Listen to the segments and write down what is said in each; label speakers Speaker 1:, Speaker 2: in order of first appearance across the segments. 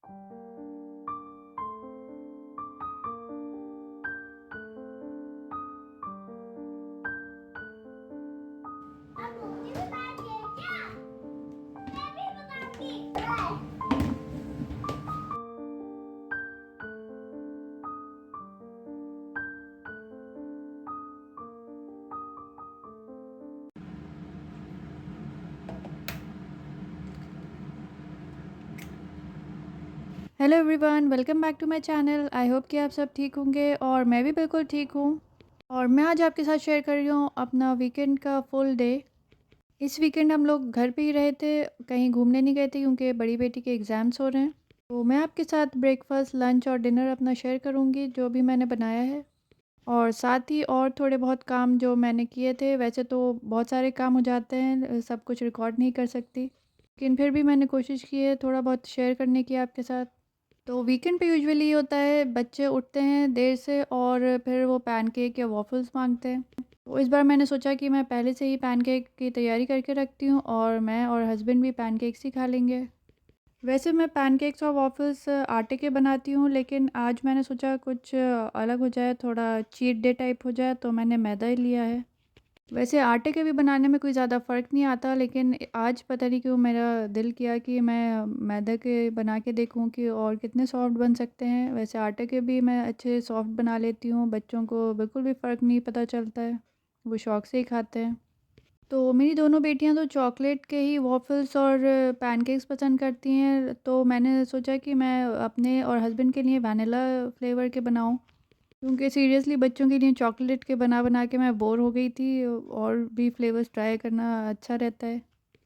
Speaker 1: अब मुझे भी बैठ गया क्या? मैं भी बनाऊंगी।
Speaker 2: Hello everyone, welcome back to my channel. I hope कि आप सब ठीक होंगे और मैं भी बिल्कुल ठीक हूँ। और मैं आज आपके साथ शेयर कर रही हूँ अपना वीकेंड का फुल डे। इस वीकेंड हम लोग घर पे ही रहे थे, कहीं घूमने नहीं गए थे क्योंकि बड़ी बेटी के एग्ज़ाम्स हो रहे हैं। तो मैं आपके साथ ब्रेकफास्ट, लंच और डिनर अपना शेयर करूँगी जो भी मैंने बनाया है, और साथ ही और थोड़े बहुत काम जो मैंने किए थे। वैसे तो बहुत सारे काम हो जाते हैं, सब कुछ रिकॉर्ड नहीं कर सकती, लेकिन फिर भी मैंने कोशिश की है थोड़ा बहुत शेयर करने की आपके साथ। तो वीकेंड पे यूजुअली ये होता है, बच्चे उठते हैं देर से और फिर वो पैनकेक या वॉफ़ल्स मांगते हैं। तो इस बार मैंने सोचा कि मैं पहले से ही पैनकेक की तैयारी करके रखती हूँ और मैं और हस्बैंड भी पैनकेक्स ही खा लेंगे। वैसे मैं पैनकेक्स और वॉफ़ल्स आटे के बनाती हूँ, लेकिन आज मैंने सोचा कुछ अलग हो जाए, थोड़ा चीट डे टाइप हो जाए, तो मैंने मैदा ही लिया है। वैसे आटे के भी बनाने में कोई ज़्यादा फ़र्क नहीं आता, लेकिन आज पता नहीं क्यों मेरा दिल किया कि मैं मैदे के बना के देखूं कि और कितने सॉफ्ट बन सकते हैं। वैसे आटे के भी मैं अच्छे सॉफ्ट बना लेती हूँ, बच्चों को बिल्कुल भी फ़र्क नहीं पता चलता है, वो शौक़ से ही खाते हैं। तो मेरी दोनों बेटियां तो चॉकलेट के ही वॉफ़ल्स और पैनकेक्स पसंद करती हैं, तो मैंने सोचा कि मैं अपने और हस्बैंड के लिए वैनिला फ्लेवर के बनाऊं, क्योंकि सीरियसली बच्चों के लिए चॉकलेट के बना बना के मैं बोर हो गई थी, और भी फ्लेवर्स ट्राई करना अच्छा रहता है।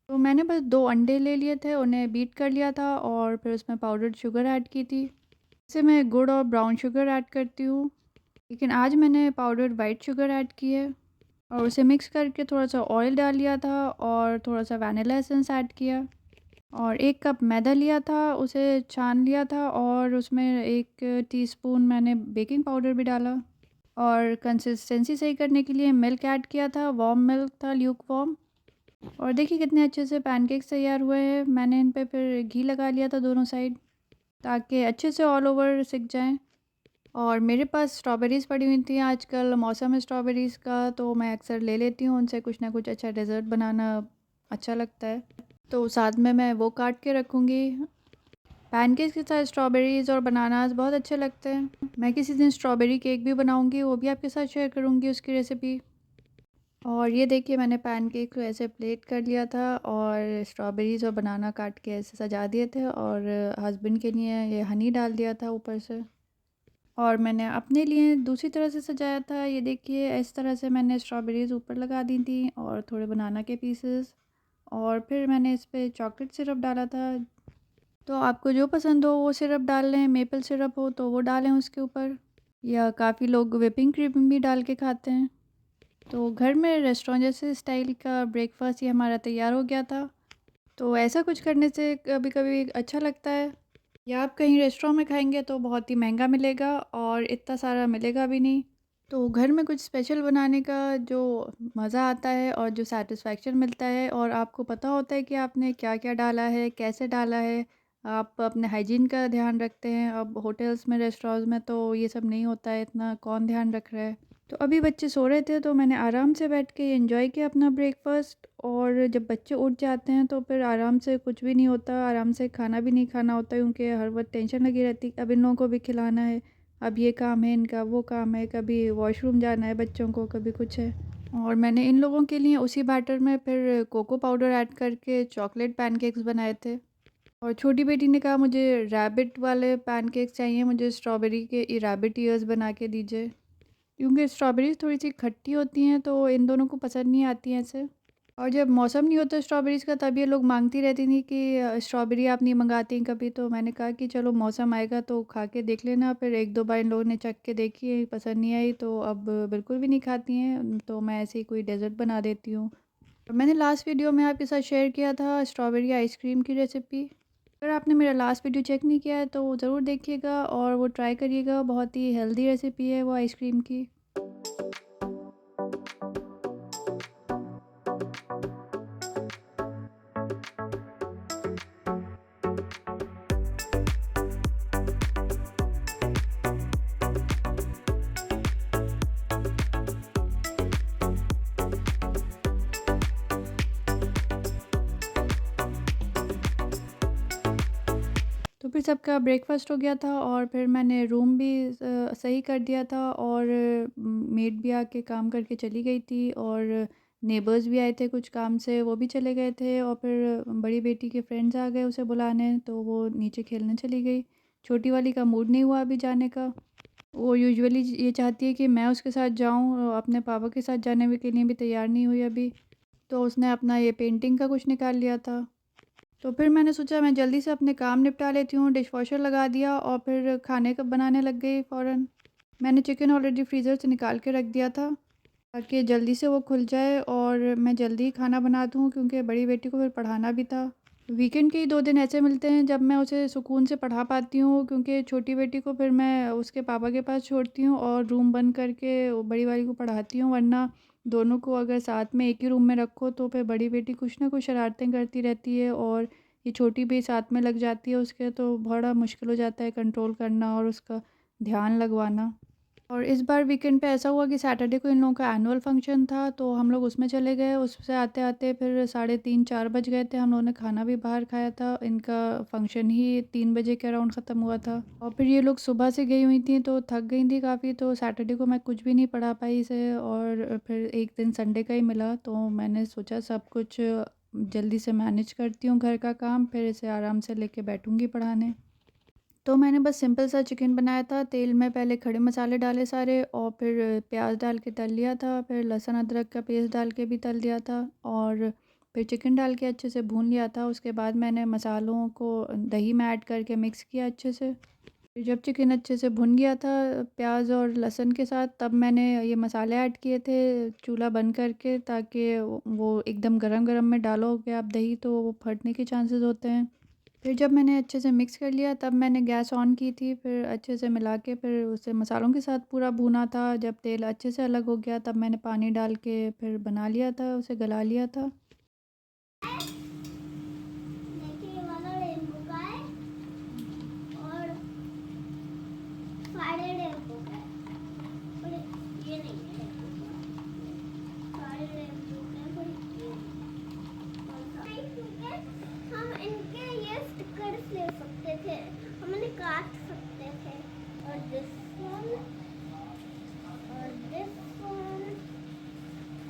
Speaker 2: तो मैंने बस 2 अंडे ले लिए थे, उन्हें बीट कर लिया था और फिर उसमें पाउडर्ड शुगर ऐड की थी। इससे मैं गुड़ और ब्राउन शुगर ऐड करती हूँ, लेकिन आज मैंने पाउडर्ड वाइट शुगर ऐड की है। और उसे मिक्स करके थोड़ा सा ऑयल डाल लिया था और थोड़ा सा वैनिला एसेंस ऐड किया, और 1 कप मैदा लिया था, उसे छान लिया था और उसमें 1 टीस्पून मैंने बेकिंग पाउडर भी डाला। और कंसिस्टेंसी सही करने के लिए मिल्क ऐड किया था, वार्म मिल्क था, ल्यूक वार्म। और देखिए कितने अच्छे से पैनकेक्स तैयार हुए हैं। मैंने इन पे फिर घी लगा लिया था दोनों साइड, ताकि अच्छे से ऑल ओवर सिक जाएं। और मेरे पास स्ट्रॉबेरीज़ पड़ी हुई थी, आजकल मौसम है स्ट्रॉबेरीज़ का, तो मैं अक्सर ले लेती हूँ उनसे कुछ ना कुछ अच्छा डेज़र्ट बनाना अच्छा लगता है। तो साथ में मैं वो काट के रखूँगी। पैनकेक्स के साथ स्ट्रॉबेरीज़ और बनानास बहुत अच्छे लगते हैं। मैं किसी दिन स्ट्रॉबेरी केक भी बनाऊँगी, वो भी आपके साथ शेयर करूँगी उसकी रेसिपी। और ये देखिए मैंने पैनकेक को ऐसे प्लेट कर लिया था और स्ट्रॉबेरीज़ और बनाना काट के ऐसे सजा दिए थे, और हस्बैंड के लिए ये हनी डाल दिया था ऊपर से। और मैंने अपने लिए दूसरी तरह से सजाया था, ये देखिए इस तरह से मैंने स्ट्रॉबेरीज़ ऊपर लगा दी थी और थोड़े बनाना के पीसेस, और फिर मैंने इस पे चॉकलेट सिरप डाला था। तो आपको जो पसंद हो वो सिरप डाल लें, मेपल सिरप हो तो वो डालें उसके ऊपर, या काफ़ी लोग व्हिपिंग क्रीम भी डाल के खाते हैं। तो घर में रेस्टोरेंट जैसे स्टाइल का ब्रेकफास्ट ये हमारा तैयार हो गया था। तो ऐसा कुछ करने से कभी कभी अच्छा लगता है। या आप कहीं रेस्टोरेंट में खाएंगे तो बहुत ही महंगा मिलेगा और इतना सारा मिलेगा भी नहीं। तो घर में कुछ स्पेशल बनाने का जो मज़ा आता है और जो सैटिस्फैक्शन मिलता है, और आपको पता होता है कि आपने क्या क्या डाला है, कैसे डाला है, आप अपने हाइजीन का ध्यान रखते हैं। अब होटल्स में, रेस्टोरेंट्स में तो ये सब नहीं होता है, इतना कौन ध्यान रख रहा है। तो अभी बच्चे सो रहे थे, तो मैंने आराम से बैठ के एंजॉय किया अपना ब्रेकफास्ट। और जब बच्चे उठ जाते हैं तो फिर आराम से कुछ भी नहीं होता, आराम से खाना भी नहीं खाना होता, क्योंकि हर वक्त टेंशन लगी रहती, अब इन लोगों को भी खिलाना है, अब ये काम है इनका, वो काम है, कभी वॉशरूम जाना है बच्चों को, कभी कुछ है। और मैंने इन लोगों के लिए उसी बैटर में फिर कोको पाउडर ऐड करके चॉकलेट पैनकेक्स बनाए थे। और छोटी बेटी ने कहा मुझे रैबिट वाले पैनकेक्स चाहिए, मुझे स्ट्रॉबेरी के रैबिट ईयर्स बना के दीजिए, क्योंकि स्ट्रॉबेरीज़ थोड़ी-सी खट्टी होती हैं तो इन दोनों को पसंद नहीं आती हैं ऐसे। और जब मौसम नहीं होता स्ट्रॉबेरीज़ का तब ये लोग माँगती रहती थी कि स्ट्रॉबेरी आप नहीं मंगाती कभी, तो मैंने कहा कि चलो मौसम आएगा तो खा के देख लेना। फिर 1-2 बार इन लोगों ने चख के देखी, पसंद नहीं आई, तो अब बिल्कुल भी नहीं खाती हैं, तो मैं ऐसे ही कोई डेज़र्ट बना देती हूँ। और मैंने लास्ट वीडियो में आपके साथ शेयर किया था स्ट्रॉबेरी आइसक्रीम की रेसिपी। अगर आपने मेरा लास्ट वीडियो चेक नहीं किया है तो ज़रूर देखिएगा और वो ट्राई करिएगा, बहुत ही हेल्दी रेसिपी है वो आइसक्रीम की। तो फिर सबका ब्रेकफास्ट हो गया था और फिर मैंने रूम भी सही कर दिया था और मेड भी आके काम करके चली गई थी और नेबर्स भी आए थे कुछ काम से, वो भी चले गए थे और फिर बड़ी बेटी के फ्रेंड्स आ गए उसे बुलाने, तो वो नीचे खेलने चली गई। छोटी वाली का मूड नहीं हुआ अभी जाने का। वो यूजुअली ये चाहती है कि मैं उसके साथ जाऊँ, अपने पापा के साथ जाने के लिए भी तैयार नहीं हुई अभी। तो उसने अपना ये पेंटिंग का कुछ निकाल लिया था। तो फिर मैंने सोचा मैं जल्दी से अपने काम निपटा लेती हूँ, डिशवॉशर लगा दिया और फिर खाने का बनाने लग गई फ़ौरन। मैंने चिकन ऑलरेडी फ्रीज़र से निकाल के रख दिया था ताकि जल्दी से वो खुल जाए और मैं जल्दी ही खाना बना दूँ, क्योंकि बड़ी बेटी को फिर पढ़ाना भी था। वीकेंड के ही 2 दिन ऐसे मिलते हैं जब मैं उसे सुकून से पढ़ा पाती हूँ, क्योंकि छोटी बेटी को फिर मैं उसके पापा के पास छोड़ती हूँ और रूम बंद करके वो बड़ी वाली को पढ़ाती हूँ, वरना दोनों को अगर साथ में एक ही रूम में रखो तो फिर बड़ी बेटी कुछ ना कुछ शरारतें करती रहती है और ये छोटी भी साथ में लग जाती है उसके, तो बड़ा मुश्किल हो जाता है कंट्रोल करना और उसका ध्यान लगवाना। और इस बार वीकेंड पे ऐसा हुआ कि सैटरडे को इन लोगों का एनुअल फंक्शन था, तो हम लोग उसमें चले गए। उससे आते-आते फिर 3:30-4 बज गए थे। हम लोगों ने खाना भी बाहर खाया था। इनका फंक्शन ही 3 बजे के अराउंड ख़त्म हुआ था और फिर ये लोग सुबह से गई हुई थी तो थक गई थी काफ़ी, तो सैटरडे को मैं कुछ भी नहीं पढ़ा पाई इसे और फिर एक दिन संडे का ही मिला, तो मैंने सोचा सब कुछ जल्दी से मैनेज करती हूँ घर का काम, फिर इसे आराम से लेके बैठूँगी पढ़ाने। तो मैंने बस सिंपल सा चिकन बनाया था। तेल में पहले खड़े मसाले डाले सारे और फिर प्याज डाल के तल लिया था, फिर लहसुन अदरक का पेस्ट डाल के भी तल दिया था और फिर चिकन डाल के अच्छे से भून लिया था। उसके बाद मैंने मसालों को दही में ऐड करके मिक्स किया अच्छे से। फिर जब चिकन अच्छे से भुन गया था प्याज और लहसुन के साथ, तब मैंने ये मसाले ऐड किए थे चूल्हा बंद करके, ताकि वो एकदम गरम-गरम में डालोगे आप दही तो वो फटने के चांसेस होते हैं। फिर जब मैंने अच्छे से मिक्स कर लिया तब मैंने गैस ऑन की थी, फिर अच्छे से मिला के फिर उसे मसालों के साथ पूरा भुना था। जब तेल अच्छे से अलग हो गया तब मैंने पानी डाल के फिर बना लिया था, उसे गला लिया था।
Speaker 1: देखिए ये वाला रेनबो का है और सारे रेनबो का है, पर ये नहीं है रेनबो का। सारे रेनबो का है पर ये नहीं, क्योंकि हम इनके ये स्टिकर्स ले सकते थे, हम इन्हें काट सकते थे। और दिस वन और दिस वन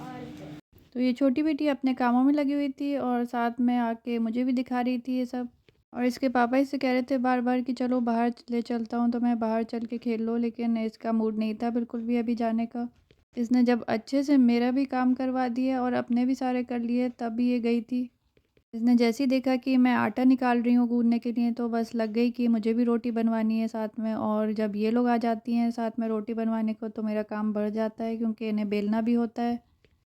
Speaker 1: और दिस।
Speaker 2: तो ये छोटी बेटी अपने कामों में लगी हुई थी और साथ में आके मुझे भी दिखा रही थी ये सब। और इसके पापा इससे कह रहे थे बार बार कि चलो बाहर ले चलता हूँ, तो मैं बाहर चल के खेल लो, लेकिन इसका मूड नहीं था बिल्कुल भी अभी जाने का। इसने जब अच्छे से मेरा भी काम करवा दिया और अपने भी सारे कर लिए तब ये गई थी। इसने जैसे ही देखा कि मैं आटा निकाल रही हूँ गूँदने के लिए तो बस लग गई कि मुझे भी रोटी बनवानी है साथ में, और जब ये लोग आ जाती हैं साथ में रोटी बनवाने को तो मेरा काम बढ़ जाता है, क्योंकि इन्हें बेलना भी होता है।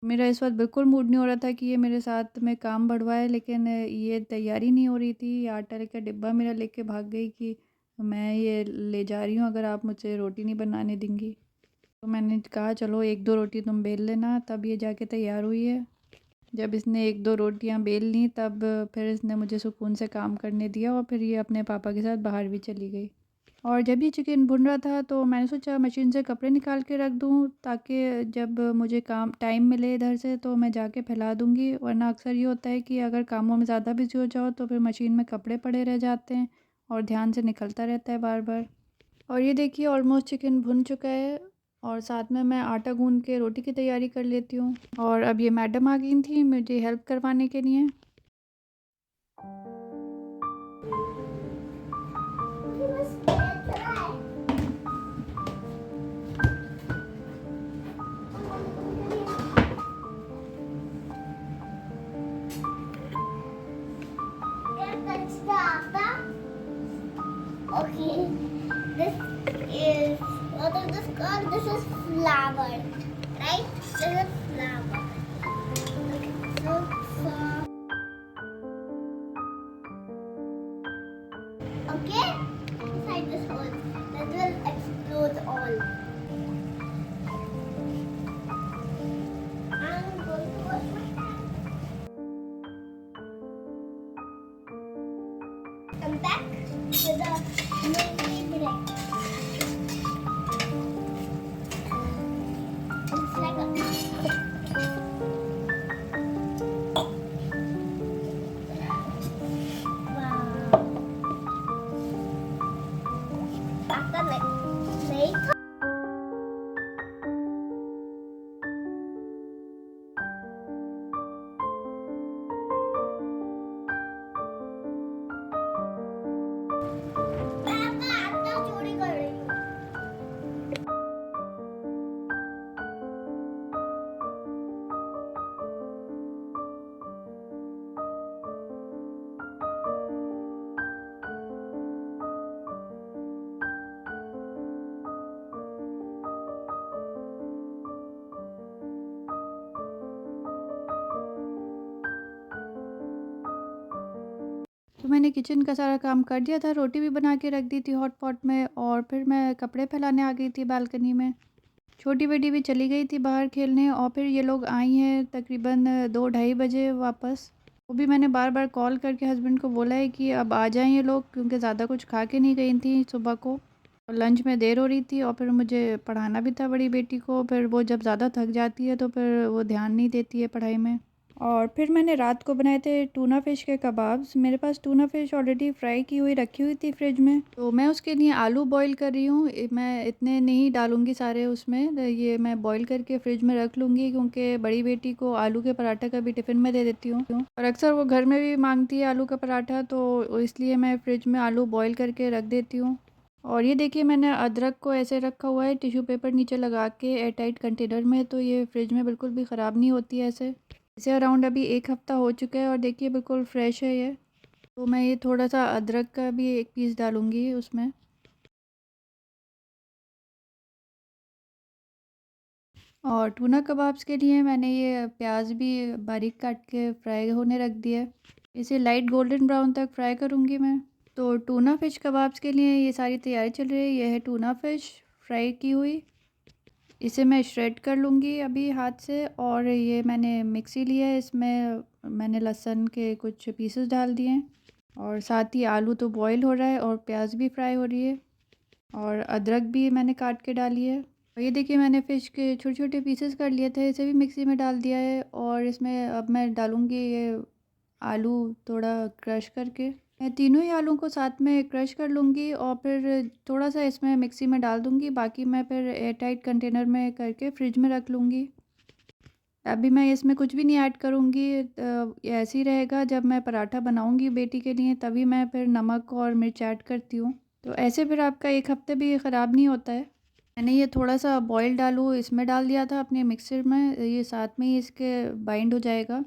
Speaker 2: मेरा इस वक्त बिल्कुल मूड नहीं हो रहा था कि ये मेरे साथ में काम बढ़वाए, लेकिन ये तैयारी नहीं हो रही थी। ये आटा लेकर डिब्बा मेरा लेके भाग गई कि मैं ये ले जा रही हूँ अगर आप मुझे रोटी नहीं बनाने देंगी। तो मैंने कहा चलो 1-2 रोटी तुम बेल लेना, तब ये जाके तैयार हुई है। जब इसने 1-2 रोटियां बेल लीं तब फिर इसने मुझे सुकून से काम करने दिया और फिर ये अपने पापा के साथ बाहर भी चली गई। और जब ये चिकन भुन रहा था तो मैंने सोचा मशीन से कपड़े निकाल के रख दूँ, ताकि जब मुझे काम टाइम मिले इधर से तो मैं जाके फैला दूँगी, वरना अक्सर ये होता है कि अगर कामों में ज़्यादा बिजी हो जाओ तो फिर मशीन में कपड़े पड़े रह जाते हैं और ध्यान से निकलता रहता है बार बार। और ये देखिए ऑलमोस्ट चिकन भुन चुका है और साथ में मैं आटा गूँध के रोटी की तैयारी कर लेती हूँ। और अब ये मैडम आ गई थी मुझे हेल्प करवाने के लिए।
Speaker 1: मुझे बस खेल रहा है। Can touch the atta? Okay. This is what is this called? This is flour, right? This is flour. So soft. Okay. Inside this hole, that will explode all. I'm going to wash my hands. I'm back with a movie break. It's like a wow.
Speaker 2: मैंने kitchen का सारा काम कर दिया था, रोटी भी बना के रख दी थी हॉट पॉट में, और फिर मैं कपड़े फैलाने आ गई थी बालकनी में। छोटी बेटी भी चली गई थी बाहर खेलने, और फिर ये लोग आई हैं तकरीबन 2 ढाई बजे वापस। वो भी मैंने बार बार कॉल करके हस्बैंड को बोला है कि अब आ जाएं ये लोग, क्योंकि ज़्यादा कुछ खा के नहीं गई थी सुबह को, और लंच में देर हो रही थी, और फिर मुझे पढ़ाना भी था बड़ी बेटी को। फिर वो जब ज़्यादा थक जाती है तो फिर वो ध्यान नहीं देती है पढ़ाई में। और फिर मैंने रात को बनाए थे टूना फ़िश के कबाब्स। मेरे पास टूना फ़िश ऑलरेडी फ्राई की हुई रखी हुई थी फ्रिज में, तो मैं उसके लिए आलू बॉईल कर रही हूँ। मैं इतने नहीं डालूँगी सारे उसमें, ये मैं बॉईल करके फ़्रिज में रख लूँगी, क्योंकि बड़ी बेटी को आलू के पराठा कभी टिफ़िन में दे देती हूँ, और अक्सर वो घर में भी मांगती है आलू का पराठा, तो इसलिए मैं फ़्रिज में आलू बॉईल करके रख देती हूँ। और ये देखिए मैंने अदरक को ऐसे रखा हुआ है टिश्यू पेपर नीचे लगा के एयर टाइट कंटेनर में, तो ये फ्रिज में बिल्कुल भी ख़राब नहीं होती है ऐसे। इसे अराउंड अभी 1 हफ़्ता हो चुका है, और देखिए बिल्कुल फ्रेश है ये। तो मैं ये थोड़ा सा अदरक का भी 1 पीस डालूँगी उसमें। और टूना कबाब्स के लिए मैंने ये प्याज भी बारीक काट के फ्राई होने रख दिया है। इसे लाइट गोल्डन ब्राउन तक फ्राई करूँगी मैं। तो टूना फ़िश कबाब्स के लिए ये सारी तैयारी चल रही है। ये है टूना फ़िश फ्राई की हुई, इसे मैं श्रेड कर लूँगी अभी हाथ से। और ये मैंने मिक्सी लिया है, इसमें मैंने लहसुन के कुछ पीसेस डाल दिए हैं, और साथ ही आलू तो बॉईल हो रहा है और प्याज भी फ्राई हो रही है, और अदरक भी मैंने काट के डाली है। और ये देखिए मैंने फ़िश के छोटे छोटे पीसेस कर लिए थे, इसे भी मिक्सी में डाल दिया है। और इसमें अब मैं डालूँगी ये आलू थोड़ा क्रश करके। मैं तीनों ही आलू को साथ में क्रश कर लूँगी, और फिर थोड़ा सा इसमें मिक्सी में डाल दूँगी, बाकी मैं फिर एयर टाइट कंटेनर में करके फ्रिज में रख लूँगी। अभी मैं इसमें कुछ भी नहीं ऐड करूँगी, ये ऐसे ही रहेगा। जब मैं पराठा बनाऊँगी बेटी के लिए तभी मैं फिर नमक और मिर्च ऐड करती हूँ, तो ऐसे फिर आपका 1 हफ़्ते भी ख़राब नहीं होता है। मैंने ये थोड़ा सा बॉइल्ड आलू इसमें डाल दिया था अपने मिक्सर में, ये साथ में ही इसके बाइंड हो जाएगा।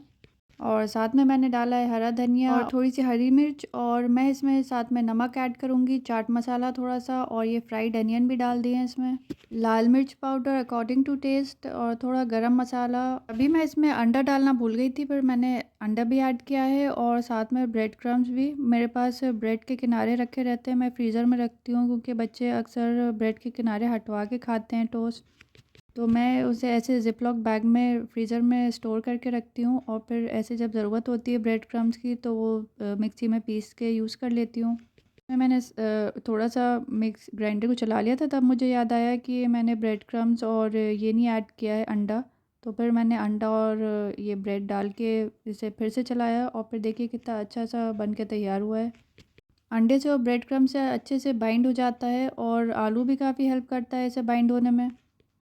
Speaker 2: और साथ में मैंने डाला है हरा धनिया और थोड़ी सी हरी मिर्च, और मैं इसमें साथ में नमक ऐड करूँगी, चाट मसाला थोड़ा सा, और ये फ्राइड अनियन भी डाल दिए हैं इसमें, लाल मिर्च पाउडर अकॉर्डिंग टू टेस्ट, और थोड़ा गरम मसाला। अभी मैं इसमें अंडा डालना भूल गई थी, पर मैंने अंडा भी ऐड किया है, और साथ में ब्रेड क्रम्स भी। मेरे पास ब्रेड के किनारे रखे रहते हैं, मैं फ्रीज़र में रखती हूँ, क्योंकि बच्चे अक्सर ब्रेड के किनारे हटवा के खाते हैं टोस्ट। तो मैं उसे ऐसे ज़िप-लॉक बैग में फ्रीज़र में स्टोर करके रखती हूँ, और फिर ऐसे जब ज़रूरत होती है ब्रेड क्रम्स की तो वो मिक्सी में पीस के यूज़ कर लेती हूँ। मैंने थोड़ा सा मिक्स ग्राइंडर को चला लिया था, तब मुझे याद आया कि मैंने ब्रेड क्रम्स और ये नहीं ऐड किया है अंडा। तो फिर मैंने अंडा और ये ब्रेड डाल के इसे फिर से चलाया, और फिर देखिए कितना अच्छा सा बन के तैयार हुआ है। अंडे से और ब्रेड क्रम्स से अच्छे से बाइंड हो जाता है, और आलू भी काफ़ी हेल्प करता है इसे बाइंड होने में।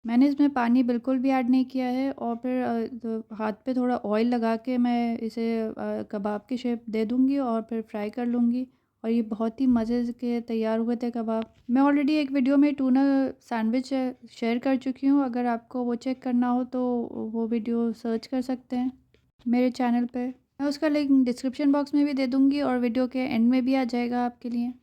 Speaker 2: मैंने इसमें पानी बिल्कुल भी ऐड नहीं किया है, और फिर हाथ पे थोड़ा ऑयल लगा के मैं इसे कबाब की शेप दे दूँगी, और फिर फ्राई कर लूँगी। और ये बहुत ही मज़े के तैयार हुए थे कबाब। मैं ऑलरेडी एक वीडियो में टूना सैंडविच शेयर कर चुकी हूँ, अगर आपको वो चेक करना हो तो वो वीडियो सर्च कर सकते हैं मेरे चैनल पे। मैं उसका लिंक डिस्क्रिप्शन बॉक्स में भी दे दूँगी, और वीडियो के एंड में भी आ जाएगा आपके लिए।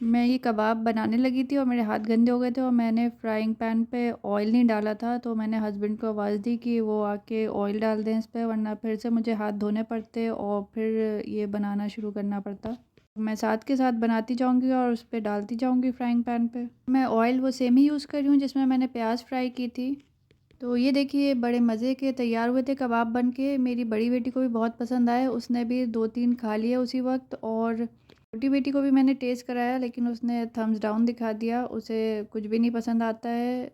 Speaker 2: मैं ये कबाब बनाने लगी थी और मेरे हाथ गंदे हो गए थे, और मैंने फ्राइंग पैन पे ऑयल नहीं डाला था, तो मैंने हस्बैंड को आवाज़ दी कि वो आके ऑयल डाल दें इस पे, वरना फिर से मुझे हाथ धोने पड़ते और फिर ये बनाना शुरू करना पड़ता। मैं साथ के साथ बनाती जाऊंगी और उस पर डालती जाऊंगी फ्राइंग पैन पे। मैं ऑयल वो सेम ही यूज़ कर रही हूँ जिसमें मैंने प्याज फ्राई की थी। तो ये देखिए बड़े मज़े के तैयार हुए थे कबाब बन के। मेरी बड़ी बेटी को भी बहुत पसंद आए, उसने भी 2-3 खा लिए उसी वक्त, और छोटी बेटी को भी मैंने टेस्ट कराया, लेकिन उसने थम्स डाउन दिखा दिया, उसे कुछ भी नहीं पसंद आता है।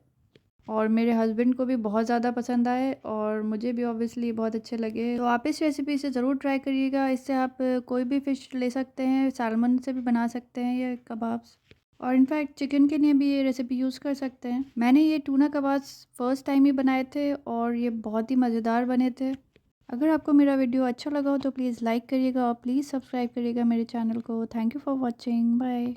Speaker 2: और मेरे हस्बैंड को भी बहुत ज़्यादा पसंद आए, और मुझे भी ऑब्वियसली बहुत अच्छे लगे। तो आप इस रेसिपी से ज़रूर ट्राई करिएगा। इससे आप कोई भी फ़िश ले सकते हैं, सैल्मन से भी बना सकते हैं ये कबाब्स, और इनफैक्ट चिकन के लिए भी ये रेसिपी यूज़ कर सकते हैं। मैंने ये टूना कबाब्स फ़र्स्ट टाइम ही बनाए थे, और ये बहुत ही मज़ेदार बने थे। अगर आपको मेरा वीडियो अच्छा लगा हो तो प्लीज़ लाइक करिएगा, और प्लीज़ सब्सक्राइब करिएगा मेरे चैनल को। Thank you for watching, bye.